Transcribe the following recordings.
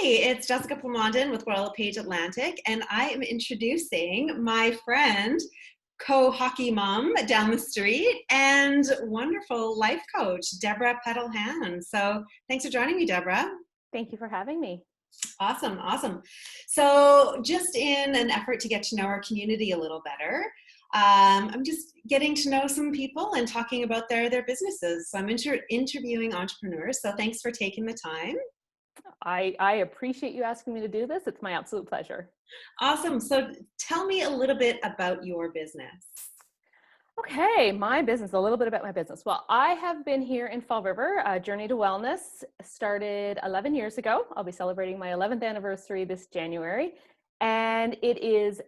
It's Jessica Plamondon with Royal LePage Atlantic, and I am introducing my friend, co-hockey mom down the street, and wonderful life coach, Deborah Peddle-Hann. So thanks for joining me, Deborah. Thank you for having me. Awesome. So just in an effort to get to know our community a little better, I'm just getting to know some people and talking about their businesses. So I'm interviewing entrepreneurs, so thanks for taking the time. I appreciate you asking me to do this. It's my absolute pleasure. Awesome. So tell me a little bit about your business. Okay, my business, a little bit about my business. Well, I have been here in Fall River. Journey to Wellness started 11 years ago. I'll be celebrating my 11th anniversary this January. And it is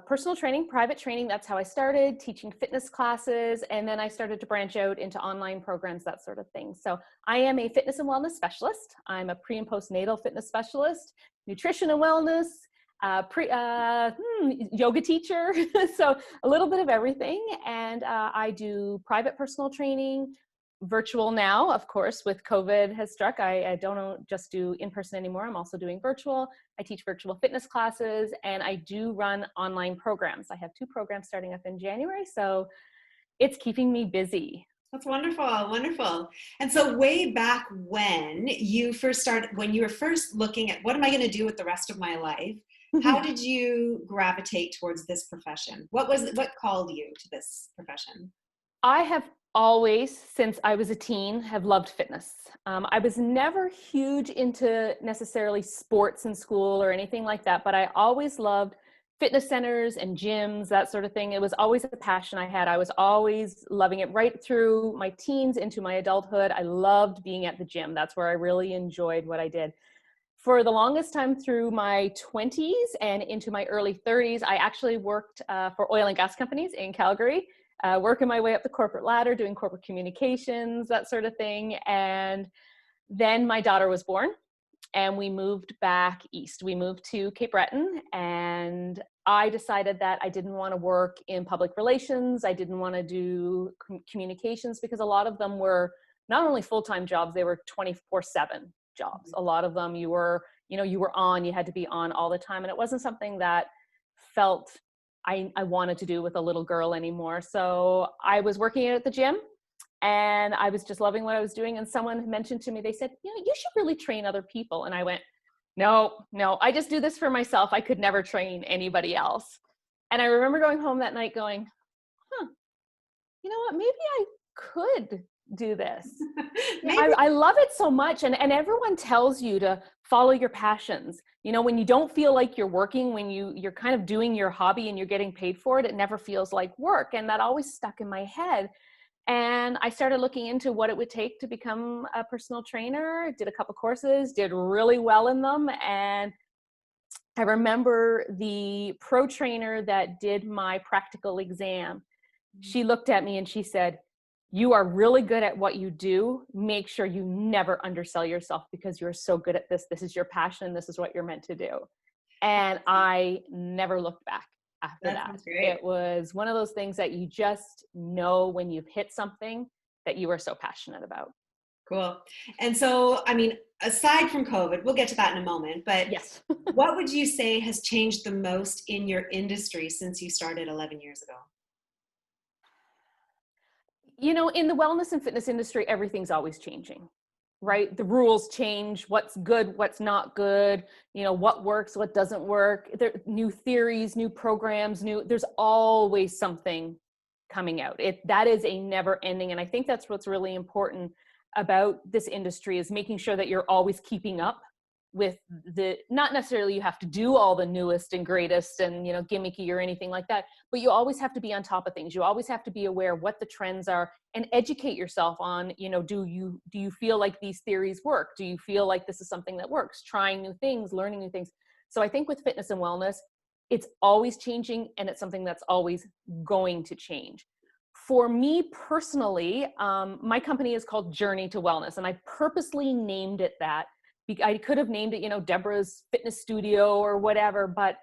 personal training, private training. That's how I started, teaching fitness classes. And then I started to branch out into online programs, that sort of thing. So I am a fitness and wellness specialist. I'm a pre and postnatal fitness specialist, nutrition and wellness, yoga teacher. So a little bit of everything. And I do private personal training, virtual now, of course, with COVID has struck. I don't just do in-person anymore. I'm also doing virtual. I teach virtual fitness classes, and I do run online programs. I have 2 programs starting up in January, so it's keeping me busy. That's wonderful. And so way back when you were first looking at what am I going to do with the rest of my life, how did you gravitate towards this profession? What called you to this profession? I have always, since I was a teen, have loved fitness. I was never huge into necessarily sports in school or anything like that, but I always loved fitness centers and gyms, that sort of thing. It was always a passion I had. I was always loving it right through my teens into my adulthood. I loved being at the gym. That's where I really enjoyed what I did. For the longest time through my 20s and into my early 30s, I actually worked for oil and gas companies in Calgary. Working my way up the corporate ladder, doing corporate communications, that sort of thing. And then my daughter was born and we moved back east. We moved to Cape Breton, and I decided that I didn't want to work in public relations. I didn't want to do communications because a lot of them were not only full-time jobs, they were 24/7 jobs. A lot of them you were on, you had to be on all the time. And it wasn't something that felt I wanted to do with a little girl anymore. So I was working at the gym and I was just loving what I was doing. And someone mentioned to me, they said, you should really train other people. And I went, no, I just do this for myself. I could never train anybody else. And I remember going home that night going, you know what, maybe I could do this. I love it so much. And everyone tells you to follow your passions. When you don't feel like you're working, when you're kind of doing your hobby and you're getting paid for it, it never feels like work. And that always stuck in my head. And I started looking into what it would take to become a personal trainer, did a couple courses, did really well in them. And I remember the pro trainer that did my practical exam. She looked at me and she said, "You are really good at what you do. Make sure you never undersell yourself because you're so good at this. This is your passion. This is what you're meant to do." And I never looked back after that. It was one of those things that you just know when you've hit something that you are so passionate about. Cool. And so, aside from COVID, we'll get to that in a moment, but yes. What would you say has changed the most in your industry since you started 11 years ago? In the wellness and fitness industry, everything's always changing, right? The rules change, what's good, what's not good, what works, what doesn't work. There are new theories, new programs, there's always something coming out. That is a never ending. And I think that's what's really important about this industry is making sure that you're always keeping up with not necessarily you have to do all the newest and greatest and, gimmicky or anything like that, but you always have to be on top of things. You always have to be aware of what the trends are and educate yourself on, do you feel like these theories work? Do you feel like this is something that works? Trying new things, learning new things. So I think with fitness and wellness, it's always changing and it's something that's always going to change. For me personally, my company is called Journey to Wellness, and I purposely named it that. I could have named it, Deborah's Fitness Studio or whatever, but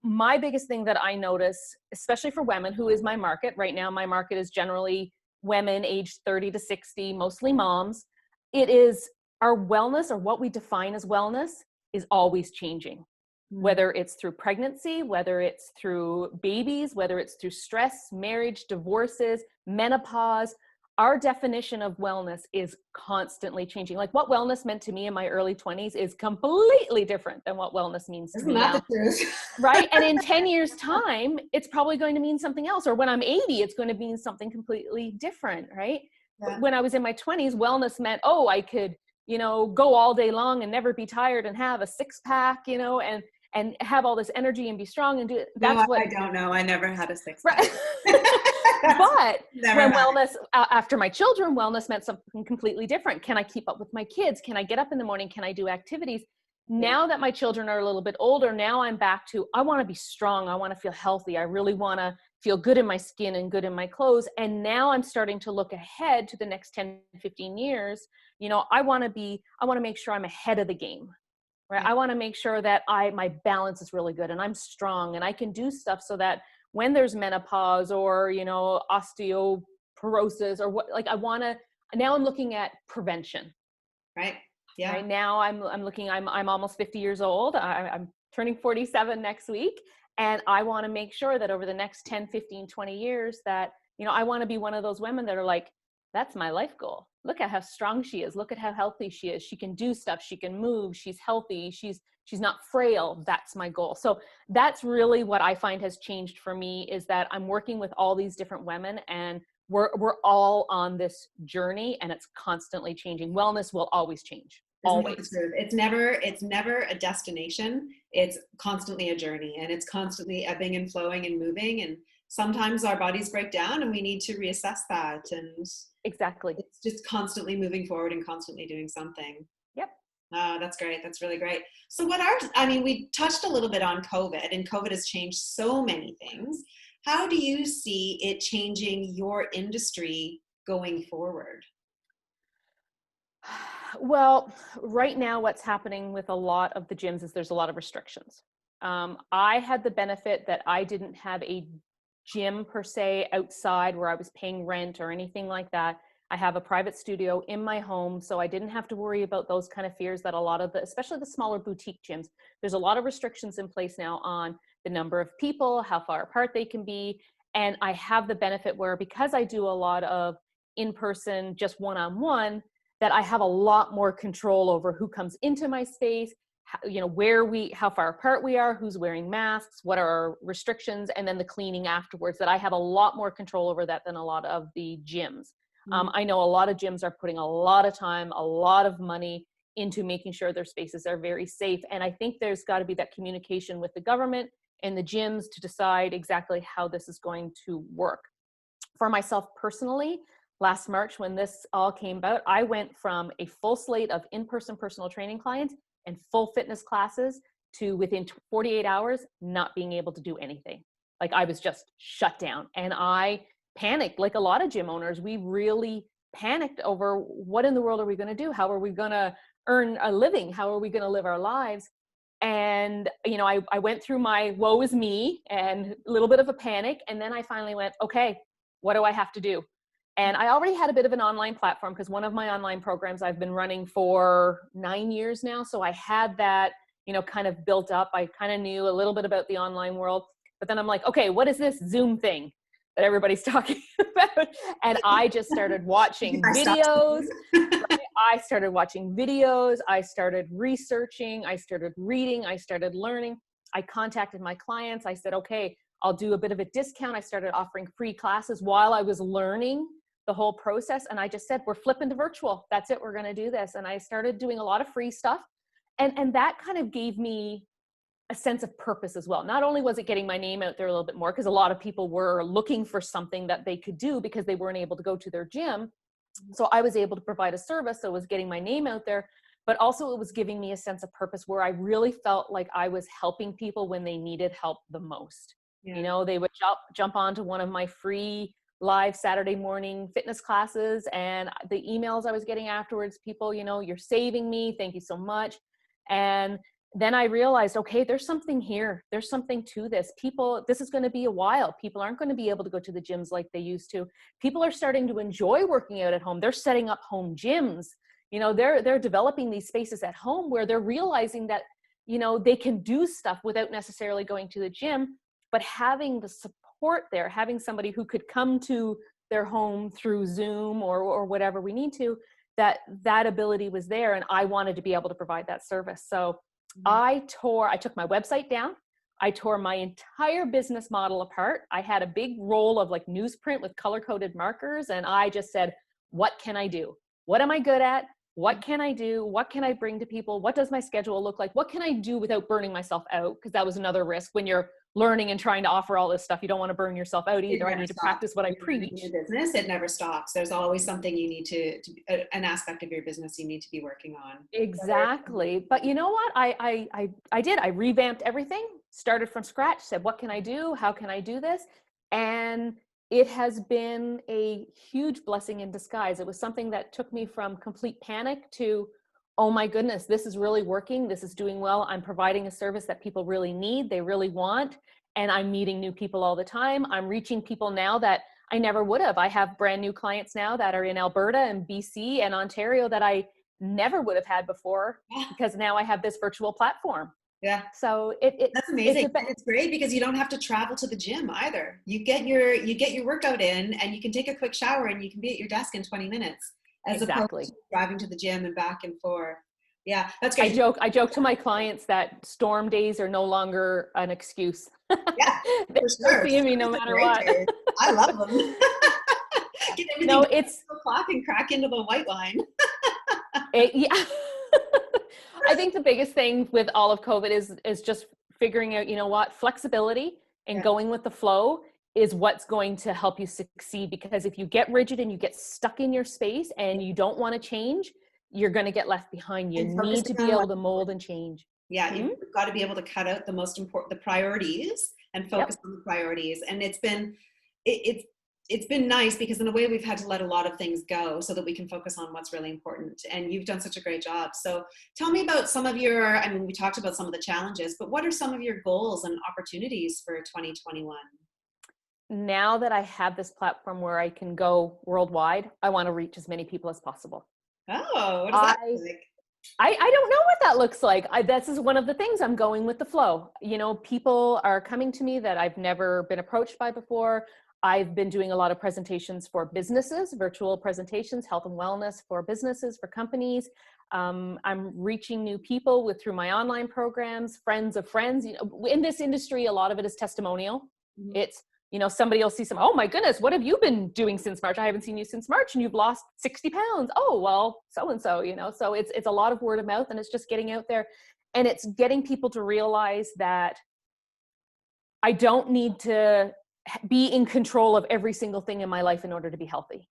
my biggest thing that I notice, especially for women, who is my market right now, my market is generally women aged 30 to 60, mostly moms. It is our wellness, or what we define as wellness, is always changing, Mm. whether it's through pregnancy, whether it's through babies, whether it's through stress, marriage, divorces, menopause. Our definition of wellness is constantly changing. Like what wellness meant to me in my early 20s is completely different than what wellness means to Isn't me that the now. truth? Right? And in 10 years time, it's probably going to mean something else. Or when I'm 80, it's going to mean something completely different, right? But Yeah. when I was in my 20s, wellness meant, oh, I could, go all day long and never be tired and have a six pack, and have all this energy and be strong and do it. No, That's what, I don't know. I never had a six pack. right. But Never when had it. wellness, after my children, wellness meant something completely different. Can I keep up with my kids? Can I get up in the morning? Can I do activities? Yeah. Now that my children are a little bit older, now I'm back to, I want to be strong. I want to feel healthy. I really want to feel good in my skin and good in my clothes. And now I'm starting to look ahead to the next 10, 15 years. I want to make sure I'm ahead of the game, right? Yeah. I want to make sure that my balance is really good and I'm strong and I can do stuff so that when there's menopause or, osteoporosis or what, like now I'm looking at prevention. Right. Yeah. Right now I'm looking, I'm almost 50 years old. I'm turning 47 next week. And I want to make sure that over the next 10, 15, 20 years that, I want to be one of those women that are like, that's my life goal. Look at how strong she is. Look at how healthy she is. She can do stuff. She can move. She's healthy. She's not frail. That's my goal. So that's really what I find has changed for me, is that I'm working with all these different women and we're all on this journey and it's constantly changing. Wellness will always change. Isn't that the Always. truth? It's never a destination. It's constantly a journey, and it's constantly ebbing and flowing and moving. And sometimes our bodies break down and we need to reassess that. And Exactly. it's just constantly moving forward and constantly doing something. Yep. Oh, that's great. That's really great. So we touched a little bit on COVID, and COVID has changed so many things. How do you see it changing your industry going forward? Well, right now, what's happening with a lot of the gyms is there's a lot of restrictions. I had the benefit that I didn't have a gym per se outside where I was paying rent or anything like that. I have a private studio in my home, so I didn't have to worry about those kind of fears that a lot of especially the smaller boutique gyms, there's a lot of restrictions in place now on the number of people, how far apart they can be. And I have the benefit where, because I do a lot of in-person, just one-on-one, that I have a lot more control over who comes into my space, how far apart we are, who's wearing masks, what are our restrictions, and then the cleaning afterwards, that I have a lot more control over that than a lot of the gyms. I know a lot of gyms are putting a lot of time, a lot of money into making sure their spaces are very safe. And I think there's got to be that communication with the government and the gyms to decide exactly how this is going to work. For myself personally, last March, when this all came about, I went from a full slate of in-person personal training clients and full fitness classes to within 48 hours, not being able to do anything. Like I was just shut down, and I panicked like a lot of gym owners. We really panicked over what in the world are we going to do? How are we going to earn a living? How are we going to live our lives? And, I went through my woe is me and a little bit of a panic. And then I finally went, okay, what do I have to do? And I already had a bit of an online platform because one of my online programs I've been running for 9 years now. So I had that, kind of built up. I kind of knew a little bit about the online world, but then I'm like, okay, what is this Zoom thing that everybody's talking about? And I just started watching videos. Right? I started watching videos. I started researching. I started reading. I started learning. I contacted my clients. I said, okay, I'll do a bit of a discount. I started offering free classes while I was learning the whole process. And I just said, we're flipping to virtual. That's it. We're going to do this. And I started doing a lot of free stuff. And that kind of gave me a sense of purpose as well. Not only was it getting my name out there a little bit more, because a lot of people were looking for something that they could do because they weren't able to go to their gym. So I was able to provide a service. So it was getting my name out there, but also it was giving me a sense of purpose where I really felt like I was helping people when they needed help the most. Yeah. They would jump onto one of my free live Saturday morning fitness classes, and the emails I was getting afterwards, people, you're saving me. Thank you so much. And then I realized, okay, there's something here. There's something to this. This is going to be a while. People aren't going to be able to go to the gyms like they used to. People are starting to enjoy working out at home. They're setting up home gyms. They're developing these spaces at home where they're realizing that they can do stuff without necessarily going to the gym, but having the support there, having somebody who could come to their home through Zoom or whatever we need to, that ability was there. And I wanted to be able to provide that service. So I took my website down. I tore my entire business model apart. I had a big roll of like newsprint with color-coded markers. And I just said, what can I do? What am I good at? What can I do? What can I bring to people? What does my schedule look like? What can I do without burning myself out? Because that was another risk when you're learning and trying to offer all this stuff. You don't want to burn yourself out either. I need to practice what I preach. In your business, it never stops. There's always something you need to an aspect of your business you need to be working on. Exactly. But you know what? I did. I revamped everything, started from scratch, said, what can I do? How can I do this? And it has been a huge blessing in disguise. It was something that took me from complete panic to, oh my goodness, this is really working. This is doing well. I'm providing a service that people really need, they really want. And I'm meeting new people all the time. I'm reaching people now that I never would have. I have brand new clients now that are in Alberta and BC and Ontario that I never would have had before, because now I have this virtual platform. Yeah. So that's amazing. It's great because you don't have to travel to the gym either. You get your workout in, and you can take a quick shower, and you can be at your desk in 20 minutes as opposed to driving to the gym and back and forth. Yeah, that's great. I joke to my clients that storm days are no longer an excuse. Yeah, they're for sure. seeing me no matter what. I love them. Get everything no, it's the clock and crack into the white wine. Yeah. I think the biggest thing with all of COVID is just figuring out, flexibility and going with the flow is what's going to help you succeed. Because if you get rigid and you get stuck in your space and you don't want to change, you're going to get left behind. You need to be able to mold and change. Yeah, you've got to be able to cut out the most important, the priorities, and focus on the priorities. And it's been nice because in a way we've had to let a lot of things go so that we can focus on what's really important. And you've done such a great job. So tell me about some of your, we talked about some of the challenges, but what are some of your goals and opportunities for 2021? Now that I have this platform where I can go worldwide, I want to reach as many people as possible. Oh, what does that look like? I don't know what that looks like. This is one of the things. I'm going with the flow. People are coming to me that I've never been approached by before. I've been doing a lot of presentations for businesses, virtual presentations, health and wellness for businesses, for companies. I'm reaching new people through my online programs, friends of friends. In this industry, a lot of it is testimonial. Mm-hmm. It's, somebody will see oh my goodness, what have you been doing since March? I haven't seen you since March and you've lost 60 pounds. Oh, well, so-and-so, so it's a lot of word of mouth, and it's just getting out there, and it's getting people to realize that I don't need to be in control of every single thing in my life in order to be healthy.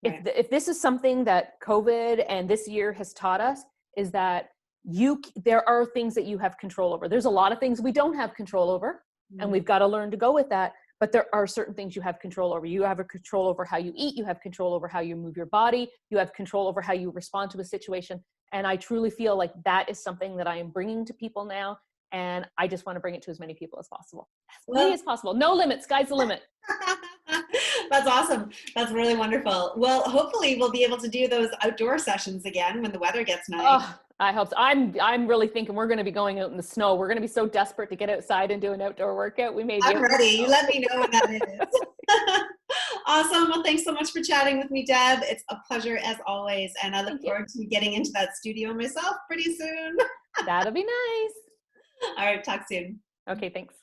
Right. If this is something that COVID and this year has taught us, is that there are things that you have control over. There's a lot of things we don't have control over, and we've got to learn to go with that. But there are certain things you have control over. You have a control over how you eat. You have control over how you move your body. You have control over how you respond to a situation. And I truly feel like that is something that I am bringing to people now. And I just want to bring it to as many people as possible. As many as possible. No limits. Sky's the limit. That's awesome. That's really wonderful. Well, hopefully we'll be able to do those outdoor sessions again when the weather gets nice. Oh, I hope so. I'm really thinking we're going to be going out in the snow. We're going to be so desperate to get outside and do an outdoor workout. I'm ready. You let me know when that is. Awesome. Well, thanks so much for chatting with me, Deb. It's a pleasure as always. And I look forward to getting into that studio myself pretty soon. That'll be nice. All right. Talk soon. Okay. Thanks.